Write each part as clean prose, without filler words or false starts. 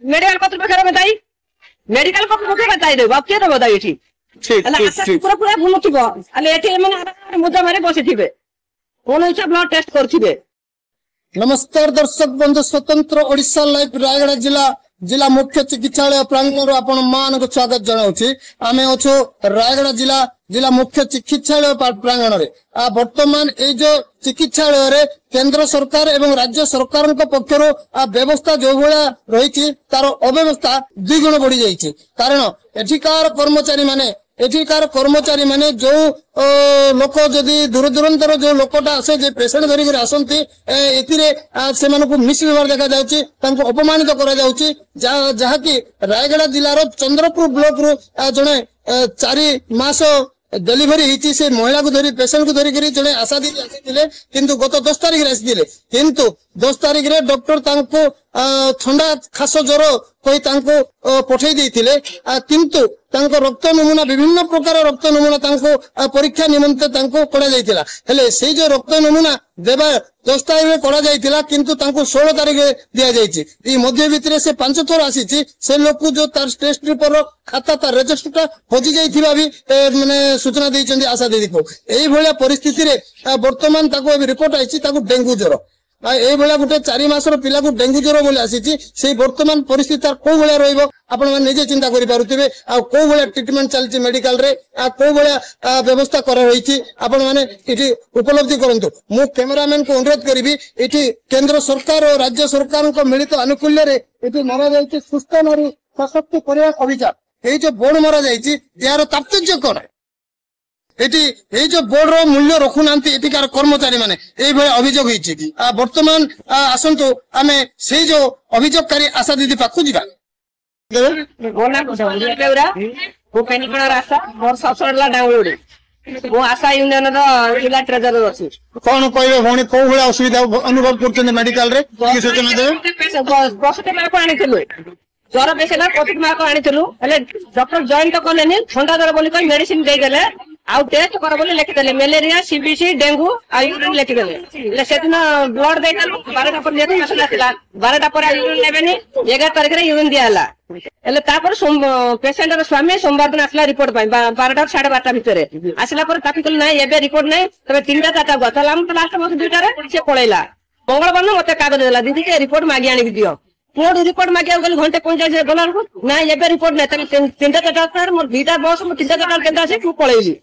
Medical कतृपक्ष बताई medical कतृपक्ष बताई देव अब किए बताई एठी पूरा पूरा भूल थी मुद्दा मारे बसी थे कौन हिसाब ब्लड टेस्ट कर। नमस्कार दर्शक बंधु, स्वतंत्र ओडिशा लाइव रायगड़ा जिला मुख्य चिकित्सालय प्रांगण आपण मान को स्वागत जनाऊँ। आम अच्छु रायगड़ा जिला मुख्य चिकित्सालय प्रांगण रे वर्तमान ये जो चिकित्सालय रे केंद्र सरकार एवं राज्य सरकार पक्षर व्यवस्था जो भाया रही तार अव्यवस्था द्विगुण बढ़ी जाइए। कारण एठिकार कर्मचारी माने जो लोक जदि दूर दूरांतर जो लोकटा आसे जे पेशेंट धरिक आसती से मिस व्यवहार देखा जाउची, तांको अपमानित करा जाउची, जहाँकि रायगड़ा जिलार चंद्रपुर ब्लॉक रु जने 4 मास डेलीवरी होती से महिला को धरी पेशेंट को धरिक जड़े आशा दीदी आसी किंतु गत 10 तारिख आसी किंतु 10 तारिख रे डॉक्टर तांको ठंडा खास ज्वर कही पठे देथिले किंतु तांको रक्त नमूना विभिन्न प्रकार रक्त नमूना तांको परीक्षा निमंते तांको करा जायतिला हेले से जो रक्त नमूना देबा 10 तारिख रे करा जायतिला किंतु तांको 16 तारिख रे दिया जायछि। ई मध्य भितरे से 5 थर आसीछि से लोक जो तार टेस्ट रिपोर्ट खाता तार रजिस्टरटा हजि जायथिबा भी माने सूचना दैछन्ती आशा दीदी को। एई भलिया परिस्थिति रे वर्तमान ताको रिपोर्ट आइछि ताको डेंगू ज्वर ये भाया गोटे 4 मासर पिला को डेंगू ज्वर बोले आसी से वर्तमान परिस्थिति कौ भाया रजे चिंता करें कौ भाया ट्रिटमेंट चलती मेडिकल रे कौ भाया व्यवस्था कर उपलब्धि करंतु। मु कैमरामैन को अनुरोध करी ये केंद्र सरकार और राज्य सरकार मिलित आनुकूल्य ये मरा जाए सुस्थ नारी सशक्ति अभियान ये जो बोर्ड मरा जाए यार तात्पर्य कौन है ये जो बोर्ड रो मूल्य रखुना एटिकार कर्मचारी माने अभियोग वर्तमान आसतु आम से जो अभियोगकारी आशा दीदी पाखु जा आशा यूनियन जिला ट्रेजर अच्छी कौन कहे भौणी कौ भाया असुविधा अनुभव कर मेडिकल रे सूचना देवे ज्वर पेशेंट पॉजिटिव मार्क आनिथिलु हेले डॉक्टर जॉइन तो कलेनी ठंडा ज्वर बोली कोई मेडिसिन दे देले आउ टेस्ट कर बोली लिखि देले मलेरिया सीबीसी डेंगू आ यूरिन लिखि देले ले सेदिन ब्लड दे देलु 12टा पर जेतु मेसेज आतिला 12टा पर यूरिन लेबेनी 11 तारिख रे यूरिन दियाला हेले तापर पेशेंट रो स्वामी सोमवार दिन आसला रिपोर्ट पाई 12टा 12:30 भितरे आसला पर काफी कल नाही एबे रिपोर्ट नाही तबे 3टा 4टा गतला हम तो लास्ट बस 2टा रे से पळैला मंगलवार न मते कागज देला दीदी के रिपोर्ट मागी आनी दियो मोर रिपोर्ट मागे गल घंटे 50 गला ना एबे रिपोर्ट नै तमे 3टा 4टा मोर 2टा बस मो 3टा 4टा केंद्र आसे तू पळैली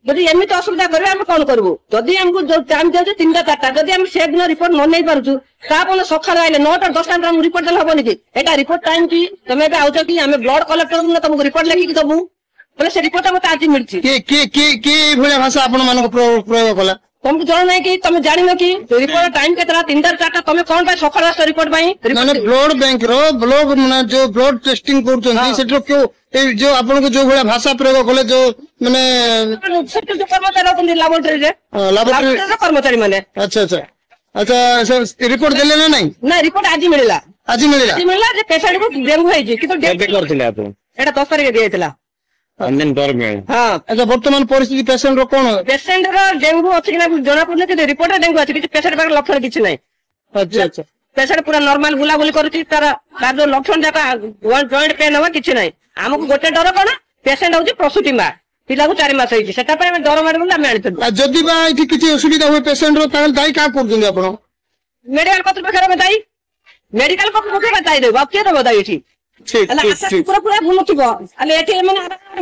जदि एमित असुविधा करबे हम कोन करबो जदि हमको जो टाइम दे 3टा 4टा जदि हम से दिन रिपोर्ट न नै पारछु तापन सखाल आइले 9टा 10टा हम रिपोर्ट देल हबो निकि एटा रिपोर्ट टाइम की तमे बे आउछ कि हम ब्लड कलेक्टर न तुमको रिपोर्ट लेखि कि दबु बोले से रिपोर्ट मते आज मिलछि के भले भाषा आपन मानको प्रयोग कला तुमको जण नहीं कि तुम जानि न कि रिपोर्ट टाइम केतरा 3टा 4टा तुम कोन बाय सखाल आस रिपोर्ट बाई माने ब्लड बैंक रो ब्लड माने जो ब्लड टेस्टिंग करछन सेटो क्यों जो आपन को जो भले भाषा प्रयोग कले जो माने सेटो जो कर्मचारी होतन लैबोरेटरी रे कर्मचारी माने अच्छा रिपोर्ट देले ना नहीं रिपोर्ट आज मिलला जे पेशेंट को डेंगू है जी कि तो डेंगू करथिले आपन एटा 10 तारिख दियैतला अच्छा वर्तमान परिस्थिति पेशेंट रो कोन पेशेंट रो डेंगू अछि कि ना जना पड़ने कि रिपोर्ट डेंगू अछि कि पेशेंट पर लक्षण किछ नै। अच्छा पेशेंट पूरा नॉर्मल बुलाबुली करछि तार जो लक्षण जाका जॉइंट पेन हो किछ नै हमको गोटे डर कोन पेशेंट होछि प्रसूति मा पिला को 4 मास होइछि सेटा पे हम डर मारि बोला हम आनिथु जदि बा इथि किछ असुविधा होय पेशेंट रो ताल दाई का करछन आपण मेडिकल कतृपक्ष बताई मेडिकल कतृपक्ष बताई देबो अब के देबो दाई इथि पूरा पूरा भूल थी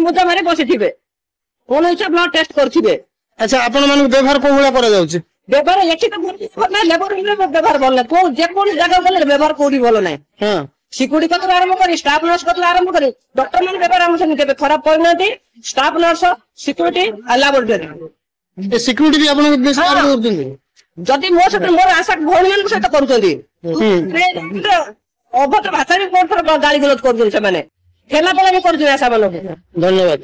मुद्दा मारे बसी थे कौन हिसाब ब्लड टेस्ट करथिबे। अच्छा आपण माने व्यवहार को हुला करा जाउछि व्यवहार एठी तो ना लेबर व्यवहार बोलले को जे कोन जगह बोलले व्यवहार कोडी बोल नै हां सिक्युरिटी कतरा आरंभ करी स्टाफ नर्स कतरा आरंभ करी डॉक्टर मान व्यवहार हम सने केबे खराब पड़नती स्टाफ नर्स सिक्युरिटी आ लैबोरेटरी सिक्युरिटी भी आपण बेसार करछन जदि मोर आशा भौणी मान सहित करूछंती अभद्र भाषा भी गाली गलत कर ठेला बेला भी कर आशा मान धन्यवाद।